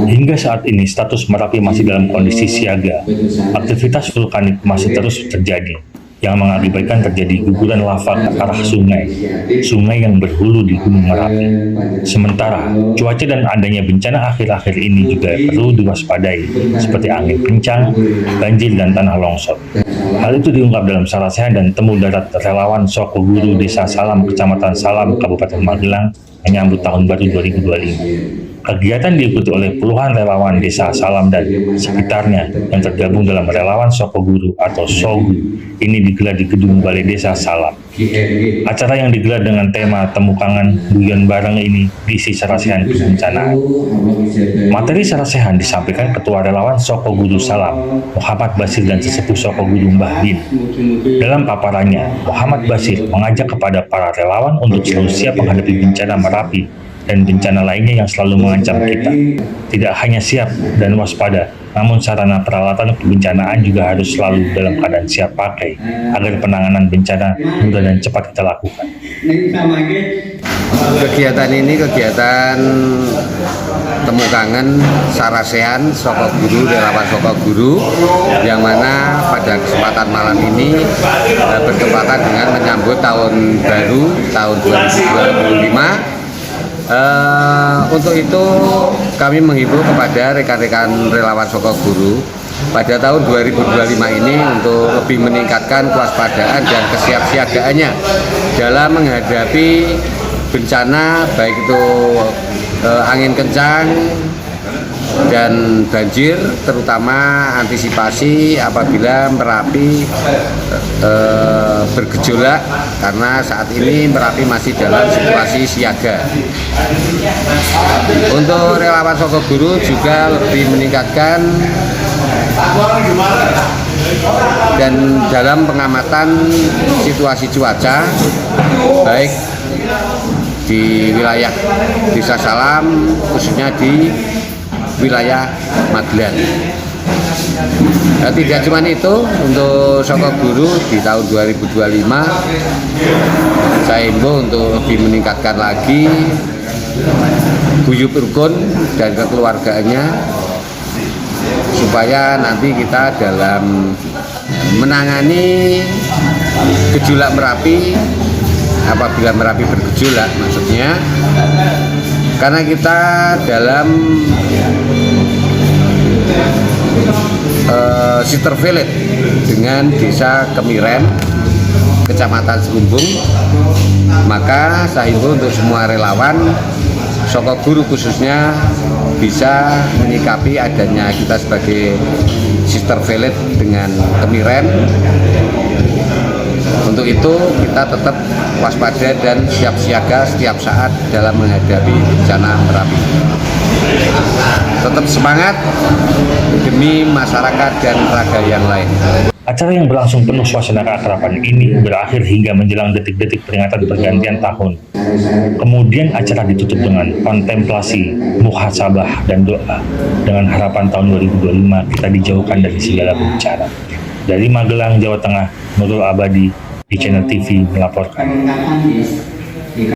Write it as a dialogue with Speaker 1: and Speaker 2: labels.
Speaker 1: Hingga saat ini status Merapi masih dalam kondisi siaga. Aktivitas vulkanik masih terus terjadi, yang mengakibatkan terjadi guguran lava ke arah sungai yang berhulu di Gunung Merapi. Sementara, cuaca dan adanya bencana akhir-akhir ini juga perlu diwaspadai, seperti angin kencang, banjir, dan tanah longsor. Hal itu diungkap dalam Sarasehan dan temu darat relawan Soko Guru Desa Salam, Kecamatan Salam, Kabupaten Magelang, menyambut Tahun Baru 2025. Kegiatan diikuti oleh puluhan relawan Desa Salam dan sekitarnya yang tergabung dalam Relawan Soko Guru atau SOGU. Ini digelar di Gedung Balai Desa Salam. Acara yang digelar dengan tema Temu Kangen Guyon Bareng ini diisi Sarasehan Kebencanaan. Materi Sarasehan disampaikan Ketua Relawan Soko Guru Salam, Muhammad Basir, dan Sesepuh Soko Guru Mbah Bin. Dalam paparannya, Muhammad Basir mengajak kepada para relawan untuk selalu siap menghadapi bencana Merapi dan bencana lainnya yang selalu mengancam kita. Tidak hanya siap dan waspada, namun sarana peralatan kebencanaan juga harus selalu dalam keadaan siap pakai, agar penanganan bencana mudah dan cepat kita lakukan.
Speaker 2: Kegiatan ini kegiatan Temu Kangen Sarasehan Soko Guru, Relawan Soko Guru, yang mana pada kesempatan malam ini bertepatan dengan menyambut tahun baru, tahun 2025. Untuk itu kami menghimbau kepada rekan-rekan relawan Soko Guru pada tahun 2025 ini untuk lebih meningkatkan kewaspadaan dan kesiapsiagaannya dalam menghadapi bencana, baik itu angin kencang dan banjir, terutama antisipasi apabila Merapi bergejolak, karena saat ini Merapi masih dalam situasi siaga. Untuk relawan Soko Guru juga lebih meningkatkan dan dalam pengamatan situasi cuaca, baik di wilayah Desa Salam, khususnya di wilayah Magelang. Tidak cuma itu, untuk Soko Guru di tahun 2025 saya himbau untuk lebih meningkatkan lagi guyub rukun dan kekeluargaannya, supaya nanti kita dalam menangani gejolak Merapi, apabila Merapi bergejolak maksudnya, karena kita dalam sister village dengan Desa Kemiren, Kecamatan Serumbung, maka saya himbau untuk semua relawan Soko Guru khususnya bisa menyikapi adanya kita sebagai sister village dengan Kemiren. Untuk itu kita tetap waspada dan siap siaga setiap saat dalam menghadapi bencana Merapi. Tetap semangat demi masyarakat dan raga yang lain.
Speaker 1: Acara yang berlangsung penuh suasana keakraban ini berakhir hingga menjelang detik-detik peringatan pergantian tahun. Kemudian acara ditutup dengan kontemplasi, muhasabah, dan doa dengan harapan tahun 2025 kita dijauhkan dari segala bencana. Dari Magelang, Jawa Tengah, Nurul Abadi di Channel TV melaporkan.